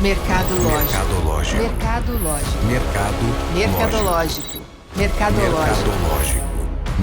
Mercadológico. Mercadológico. Mercadológico. Mercadológico.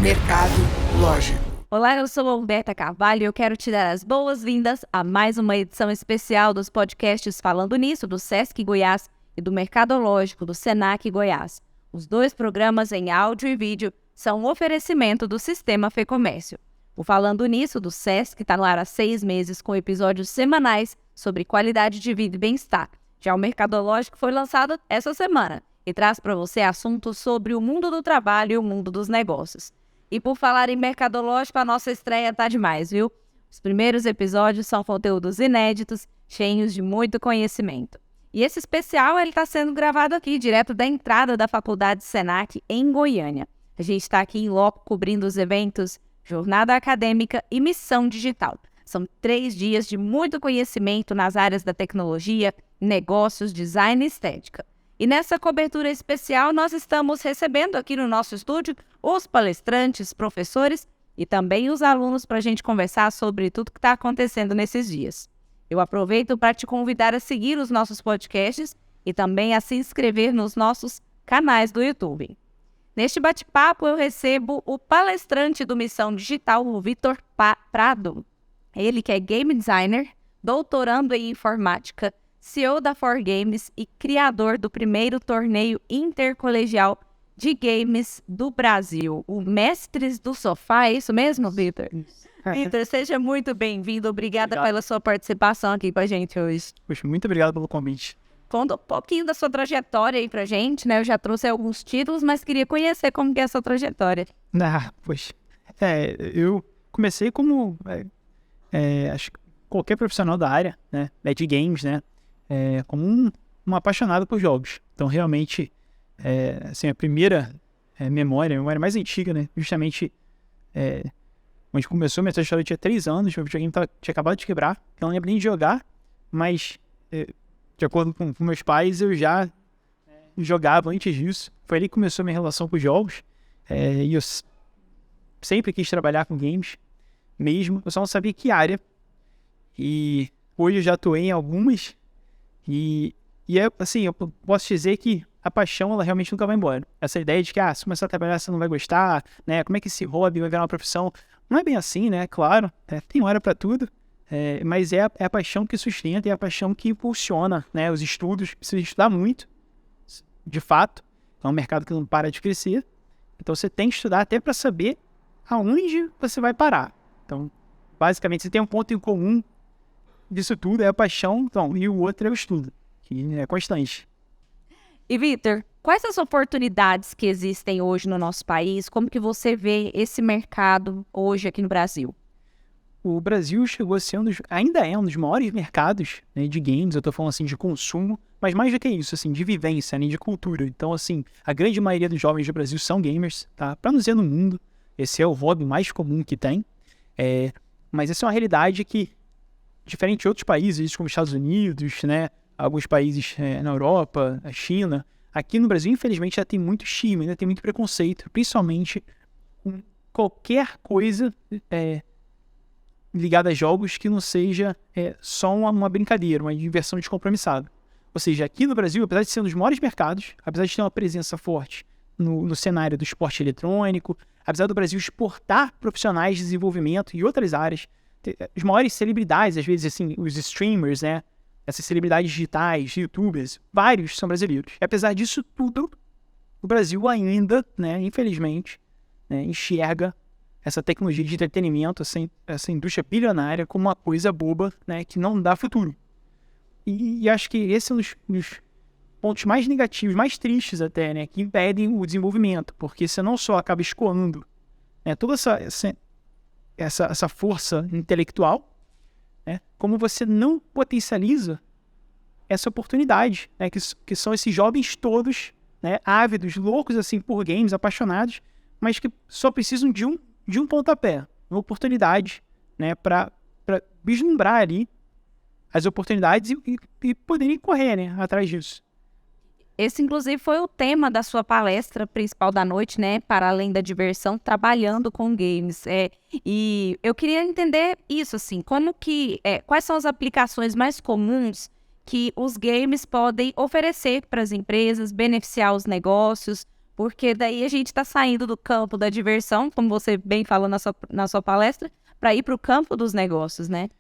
Mercadológico. Olá, eu sou a Humberta Carvalho e eu quero te dar as boas-vindas a mais uma edição especial dos podcasts Falando Nisso, do Sesc Goiás e do Mercadológico, do Senac Goiás. Os dois programas em áudio e vídeo são um oferecimento do Sistema Fecomércio. O Falando Nisso, do Sesc, está no ar há 6 meses com episódios semanais sobre qualidade de vida e bem-estar. Já o Mercadológico foi lançado essa semana e traz para você assuntos sobre o mundo do trabalho e o mundo dos negócios. E por falar em Mercadológico, a nossa estreia tá demais, viu? Os primeiros episódios são conteúdos inéditos, cheios de muito conhecimento. E esse especial ele está sendo gravado aqui, direto da entrada da Faculdade Senac, em Goiânia. A gente está aqui em loco cobrindo os eventos Jornada Acadêmica e Missão Digital. São 3 dias de muito conhecimento nas áreas da tecnologia, negócios, design e estética. E nessa cobertura especial, nós estamos recebendo aqui no nosso estúdio os palestrantes, professores e também os alunos para a gente conversar sobre tudo que está acontecendo nesses dias. Eu aproveito para te convidar a seguir os nossos podcasts e também a se inscrever nos nossos canais do YouTube. Neste bate-papo, eu recebo o palestrante do Missão Digital, o Vitor Prado. Ele que é game designer, doutorando em informática, CEO da 4Games e criador do primeiro torneio intercolegial de games do Brasil, o Mestres do Sofá. É isso mesmo, Vitor? Vitor, seja muito bem-vindo. Obrigada pela sua participação aqui com a gente hoje. Poxa, muito obrigado pelo convite. Conta um pouquinho da sua trajetória aí pra gente, né? Eu já trouxe alguns títulos, mas queria conhecer como que é a sua trajetória. Eu comecei como acho que qualquer profissional da área, né, de games, né, como um apaixonado por jogos. Então, realmente, assim, a primeira memória mais antiga, né, justamente onde começou minha trajetória, eu tinha 3 anos, meu videogame tinha acabado de quebrar, eu não lembro nem de jogar, mas de acordo com meus pais, eu já jogava antes disso. Foi ali que começou a minha relação com os jogos. E eu sempre quis trabalhar com games mesmo. Eu só não sabia que área. E hoje eu já atuei em algumas. E assim, eu posso dizer que a paixão, ela realmente nunca vai embora. Essa ideia de que, se começar a trabalhar, você não vai gostar, né? Como é que esse hobby vai virar uma profissão? Não é bem assim, né? Claro, tem hora para tudo. Mas é a paixão que sustenta, é a paixão que impulsiona, né, os estudos. Precisa estudar muito, de fato. É um mercado que não para de crescer. Então você tem que estudar até para saber aonde você vai parar. Então, basicamente, você tem um ponto em comum disso tudo, é a paixão, e o outro é o estudo, que é constante. E, Vitor, quais as oportunidades que existem hoje no nosso país? Como que você vê esse mercado hoje aqui no Brasil? O Brasil chegou a ser ainda é um dos maiores mercados, né, de games. Eu tô falando assim de consumo, mas mais do que isso, assim, de vivência, né, de cultura. Então, assim, a grande maioria dos jovens do Brasil são gamers, tá? Para não dizer no mundo, esse é o hobby mais comum que tem. Mas essa é uma realidade que, diferente de outros países, como Estados Unidos, né, alguns países na Europa, a China, aqui no Brasil, infelizmente, já tem muito estigma, ainda tem muito preconceito, principalmente com qualquer coisa ligada a jogos que não seja só uma brincadeira, uma diversão descompromissada. Ou seja, aqui no Brasil, apesar de ser um dos maiores mercados, apesar de ter uma presença forte no cenário do esporte eletrônico, apesar do Brasil exportar profissionais de desenvolvimento e outras áreas, as maiores celebridades, às vezes assim, os streamers, né, essas celebridades digitais, youtubers, vários são brasileiros. E apesar disso tudo, o Brasil ainda, né, infelizmente, enxerga essa tecnologia de entretenimento, essa indústria bilionária, como uma coisa boba, né, que não dá futuro. E acho que esse é um dos pontos mais negativos, mais tristes até, né, que impedem o desenvolvimento, porque você não só acaba escoando, né, toda essa força intelectual, né, como você não potencializa essa oportunidade, né, que são esses jovens todos, né, ávidos, loucos assim por games, apaixonados, mas que só precisam de um pontapé, uma oportunidade, né, para vislumbrar ali as oportunidades e poderem correr, né, atrás disso. Esse, inclusive, foi o tema da sua palestra principal da noite, né? Para além da diversão, trabalhando com games. E eu queria entender isso, assim, quais são as aplicações mais comuns que os games podem oferecer para as empresas, beneficiar os negócios, porque daí a gente está saindo do campo da diversão, como você bem falou na sua palestra, para ir para o campo dos negócios, né?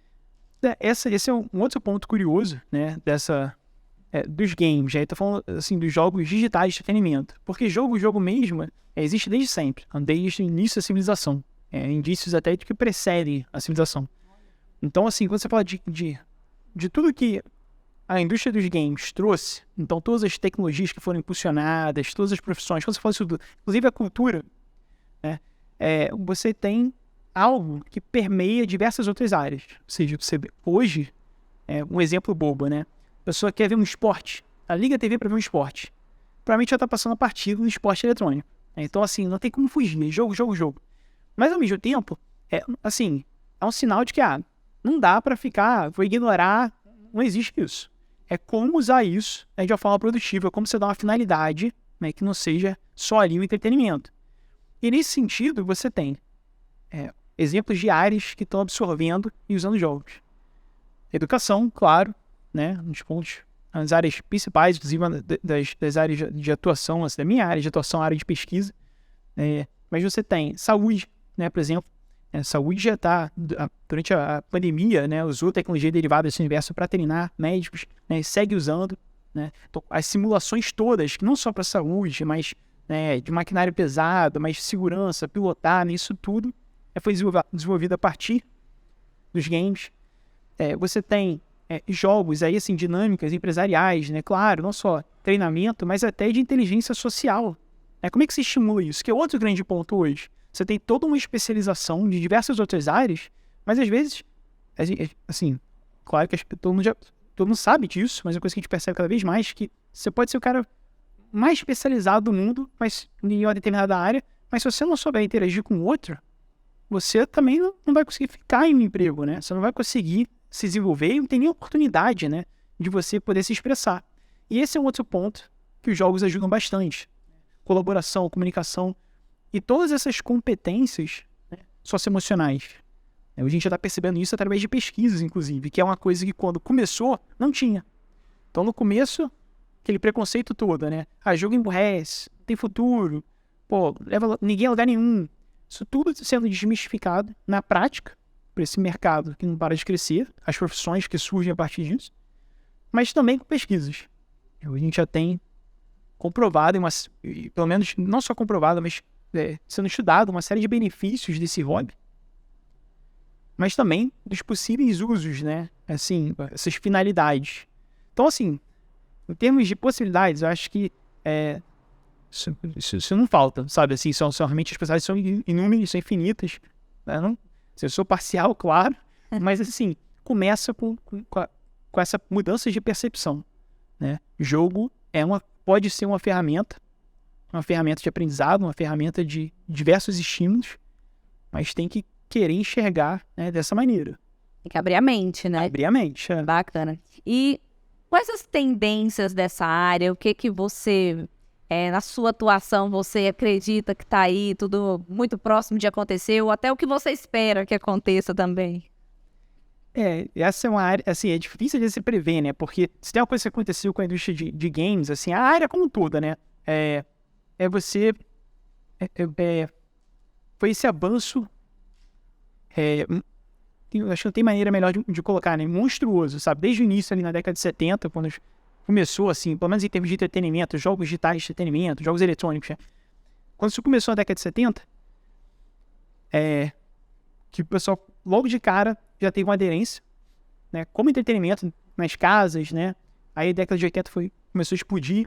Esse é um outro ponto curioso, né, dos games. Aí tá falando assim, dos jogos digitais de entretenimento. Porque jogo mesmo existe desde sempre, desde o início da civilização. Indícios até de que precedem a civilização. Então, assim, quando você fala de tudo que a indústria dos games trouxe, então todas as tecnologias que foram impulsionadas, todas as profissões, quando você fala isso tudo, inclusive a cultura, né, você tem algo que permeia diversas outras áreas. Ou seja, você hoje, um exemplo bobo, né? A pessoa quer ver um esporte, ela liga a TV para ver um esporte. Provavelmente já está passando a partida do esporte eletrônico. Então, assim, não tem como fugir, jogo. Mas, ao mesmo tempo, é um sinal de que, não dá para ficar, vou ignorar, não existe isso. É como usar isso de uma forma produtiva, como você dá uma finalidade, né, que não seja só ali o entretenimento. E, nesse sentido, você tem exemplos de áreas que estão absorvendo e usando jogos. Educação, claro, né, nos pontos, as áreas principais, inclusive das áreas de atuação, assim, da minha área de atuação, área de pesquisa. Mas você tem saúde, né, por exemplo. Saúde já está, durante a pandemia, né, usou tecnologia derivada desse universo para treinar médicos, né, segue usando, né, então, as simulações todas, não só para saúde, mas de maquinário pesado, mas segurança, pilotar, né, isso tudo foi desenvolvido a partir dos games. Você tem jogos aí, assim, dinâmicas empresariais, né, claro, não só treinamento, mas até de inteligência social. Como é que se estimula isso? Que é outro grande ponto hoje. Você tem toda uma especialização de diversas outras áreas, mas às vezes, assim, claro que todo mundo sabe disso, mas é uma coisa que a gente percebe cada vez mais, que você pode ser o cara mais especializado do mundo, mas em uma determinada área, mas se você não souber interagir com outra, você também não vai conseguir ficar em um emprego, né? Você não vai conseguir se desenvolver e não tem nem oportunidade, né, de você poder se expressar. E esse é um outro ponto que os jogos ajudam bastante. Colaboração, comunicação e todas essas competências, né, socioemocionais. A gente já está percebendo isso através de pesquisas, inclusive, que é uma coisa que quando começou, não tinha. Então, no começo, aquele preconceito todo, né? Jogo emburrece, não tem futuro, leva ninguém a lugar nenhum. Isso tudo sendo desmistificado na prática, por esse mercado que não para de crescer, as profissões que surgem a partir disso, mas também com pesquisas. A gente já tem comprovado, pelo menos não só comprovado, mas sendo estudado uma série de benefícios desse hobby, mas também dos possíveis usos, né? Assim, essas finalidades. Então, assim, em termos de possibilidades, eu acho que isso não falta, sabe? Assim, são realmente as possibilidades são inúmeras, são infinitas. Né? Eu sou parcial, claro, mas assim, começa com essa mudança de percepção. Né? Jogo pode ser uma ferramenta de aprendizado, uma ferramenta de diversos estímulos, mas tem que querer enxergar, né, dessa maneira. Tem que abrir a mente, né? Abrir a mente. Bacana. E quais as tendências dessa área? O que você, na sua atuação, você acredita que está aí tudo muito próximo de acontecer, ou até o que você espera que aconteça também? Essa é uma área, assim, é difícil de se prever, né? Porque se tem uma coisa que aconteceu com a indústria de games, assim, a área como toda, né? Foi esse avanço, acho que não tem maneira melhor de colocar, né? Monstruoso, sabe? Desde o início, ali na década de 70, quando começou, assim, pelo menos em termos de entretenimento, jogos digitais de entretenimento, jogos eletrônicos, né? Quando isso começou na década de 70, que o pessoal, logo de cara, já teve uma aderência, né? Como entretenimento nas casas, né? Aí a década de 80 começou a explodir.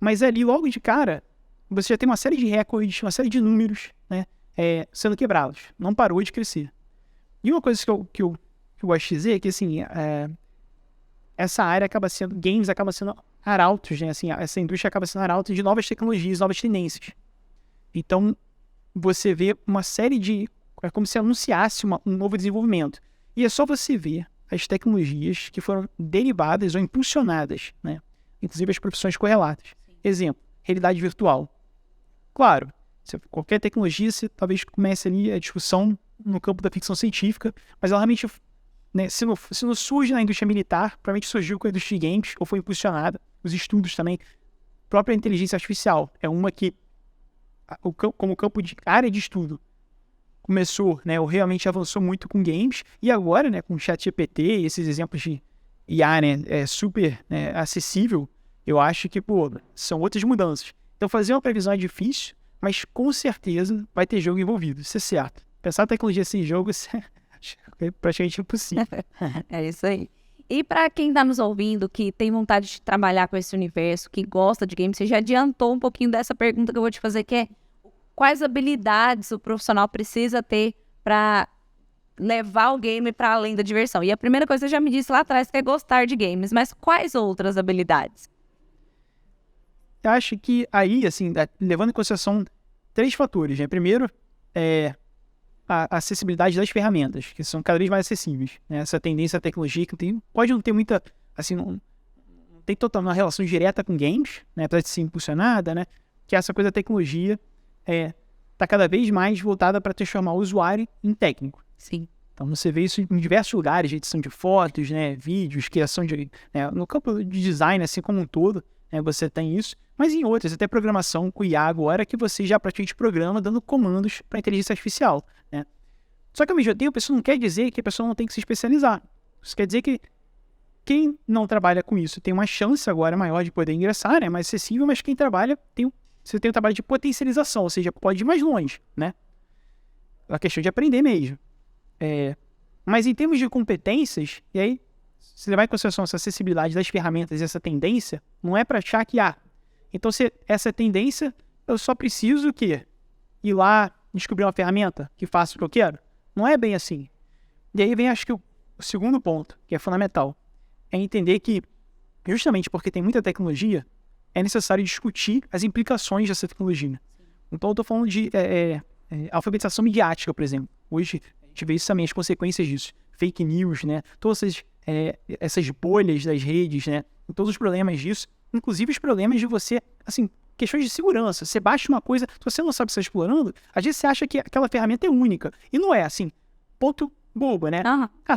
Mas ali, logo de cara, você já tem uma série de recordes, uma série de números, né, sendo quebrados. Não parou de crescer. E uma coisa que eu gosto de dizer é que, assim, essa área games acaba sendo arautos, né? Assim, essa indústria acaba sendo arautos de novas tecnologias, novas tendências. Então, você vê uma série de... É como se anunciasse um novo desenvolvimento. E é só você ver as tecnologias que foram derivadas ou impulsionadas, né? Inclusive as profissões correlatas. Exemplo, realidade virtual. Claro, qualquer tecnologia, você talvez comece ali a discussão no campo da ficção científica, mas ela realmente né, se não surge na indústria militar, provavelmente surgiu com a indústria de games ou foi impulsionada. Os estudos também. A própria inteligência artificial é uma que, como campo de área de estudo, começou, né, ou realmente avançou muito com games, e agora, né, com o ChatGPT, esses exemplos de IA, né, é super, né, acessível, eu acho que, são outras mudanças. Então, fazer uma previsão é difícil, mas com certeza vai ter jogo envolvido, isso é certo. Pensar em tecnologia sem jogo é praticamente impossível. É isso aí. E para quem está nos ouvindo, que tem vontade de trabalhar com esse universo, que gosta de games, você já adiantou um pouquinho dessa pergunta que eu vou te fazer, que é quais habilidades o profissional precisa ter para levar o game para além da diversão? E a primeira coisa que você já me disse lá atrás que é gostar de games, mas quais outras habilidades? Eu acho que aí, assim, levando em consideração 3 fatores, né? Primeiro, a acessibilidade das ferramentas, que são cada vez mais acessíveis, né? Essa tendência à tecnologia que pode não ter muita, assim, não tem total uma relação direta com games, né? Apesar de ser impulsionada, né? Que essa coisa da tecnologia está cada vez mais voltada para transformar o usuário em técnico. Sim. Então você vê isso em diversos lugares, edição de fotos, né? Vídeos, criação de... né? No campo de design, assim como um todo, né? Você tem isso, mas em outras, até programação com IA agora, que você já praticamente programa dando comandos para inteligência artificial, né? Só que ao mesmo tempo, isso não quer dizer que a pessoa não tem que se especializar. Isso quer dizer que quem não trabalha com isso tem uma chance agora maior de poder ingressar, né? Mais acessível, mas quem trabalha você tem um trabalho de potencialização, ou seja, pode ir mais longe, né? É uma questão de aprender mesmo. Mas em termos de competências, e aí, se levar em consideração essa acessibilidade das ferramentas e essa tendência, não é para achar que então se essa tendência, eu só preciso ir lá descobrir uma ferramenta que faça o que eu quero? Não é bem assim. E aí vem, acho que o segundo ponto, que é fundamental, é entender que, justamente porque tem muita tecnologia, é necessário discutir as implicações dessa tecnologia. Então, eu estou falando de alfabetização midiática, por exemplo. Hoje, a gente vê isso também, as consequências disso. Fake news, né? Todas essas bolhas das redes, né? Todos os problemas disso. Inclusive, os problemas de você, assim, questões de segurança. Você baixa uma coisa, se você não sabe se está explorando, às vezes você acha que aquela ferramenta é única. E não é, assim, ponto bobo, né?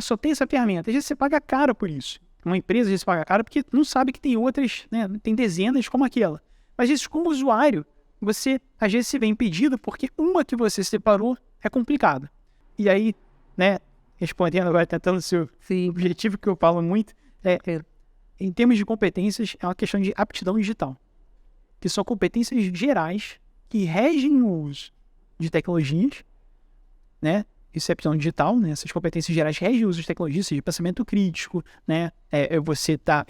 Só tem essa ferramenta. Às vezes você paga caro por isso. Uma empresa às vezes paga caro porque não sabe que tem outras, né? Tem dezenas como aquela. Mas às vezes, como usuário, você às vezes se vê impedido porque uma que você separou é complicada. E aí, né, respondendo agora, tentando ser o objetivo que eu falo muito, em termos de competências, é uma questão de aptidão digital. Que são competências gerais que regem o uso de tecnologias, né? Isso é aptidão digital, né? Essas competências gerais regem o uso de tecnologias, seja pensamento crítico, né? Você tá...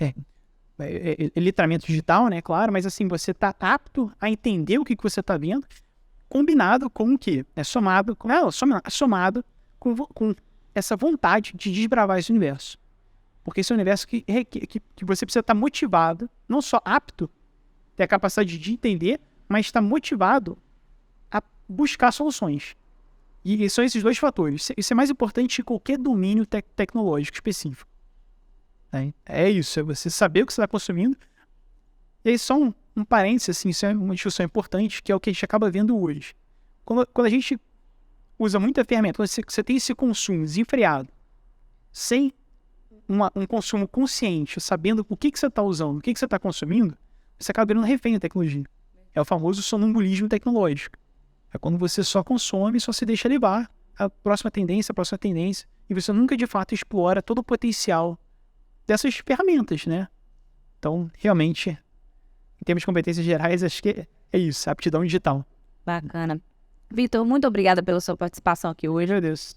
letramento digital, né? Claro, mas assim, você tá apto a entender o que você tá vendo, combinado com o quê? Somado com essa vontade de desbravar esse universo. Porque esse é um universo que você precisa estar motivado, não só apto, ter a capacidade de entender, mas está motivado a buscar soluções. E são esses 2 fatores. Isso é mais importante que qualquer domínio tecnológico específico. É isso, é você saber o que você está consumindo. E aí só um parênteses, assim, isso é uma discussão importante, que é o que a gente acaba vendo hoje. Quando a gente usa muita ferramenta, quando você tem esse consumo desenfreado, sem um consumo consciente, sabendo o que você está usando, o que você está consumindo, você acaba virando refém da tecnologia. É o famoso sonambulismo tecnológico. É quando você só consome, só se deixa levar a próxima tendência, e você nunca de fato explora todo o potencial dessas ferramentas, né? Então, realmente, em termos de competências gerais, acho que é isso, aptidão digital. Bacana. Vitor, muito obrigada pela sua participação aqui hoje. Eu agradeço.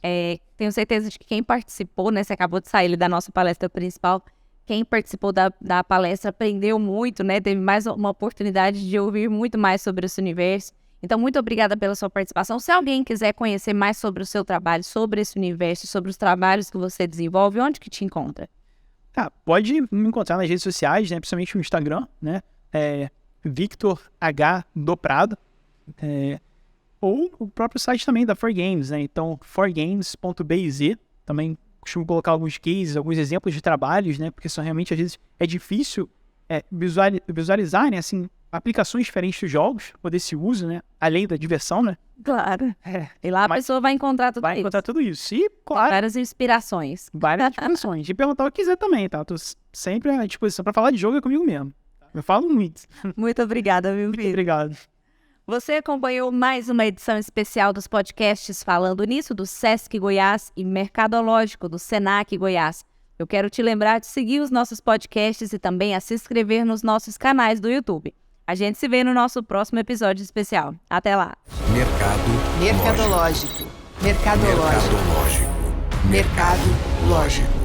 Tenho certeza de que quem participou, né? Você acabou de sair da nossa palestra principal. Quem participou da palestra aprendeu muito, né? Teve mais uma oportunidade de ouvir muito mais sobre esse universo. Então, muito obrigada pela sua participação. Se alguém quiser conhecer mais sobre o seu trabalho, sobre esse universo, sobre os trabalhos que você desenvolve, onde que te encontra? Pode me encontrar nas redes sociais, né? Principalmente no Instagram, né? Victor H. do Prado. Ou o próprio site também da 4Games, né? Então, 4games.biz. Também costumo colocar alguns cases, alguns exemplos de trabalhos, né? Porque são realmente, às vezes, é difícil visualizar, né? Assim, aplicações diferentes dos jogos, poder se uso, né? Além da diversão, né? Claro. E lá a pessoa vai encontrar tudo Vai isso. encontrar tudo isso. E, claro, Várias inspirações. várias discussões. E perguntar o que quiser também, tá? Tô sempre à disposição pra falar de jogo é comigo mesmo. Eu falo muito. Muito obrigada, viu, Vitor? Obrigado. Você acompanhou mais uma edição especial dos podcasts Falando Nisso, do Sesc Goiás e Mercadológico, do Senac Goiás. Eu quero te lembrar de seguir os nossos podcasts e também a se inscrever nos nossos canais do YouTube. A gente se vê no nosso próximo episódio especial. Até lá! Mercadológico. Mercadológico. Mercadológico. Mercado lógico.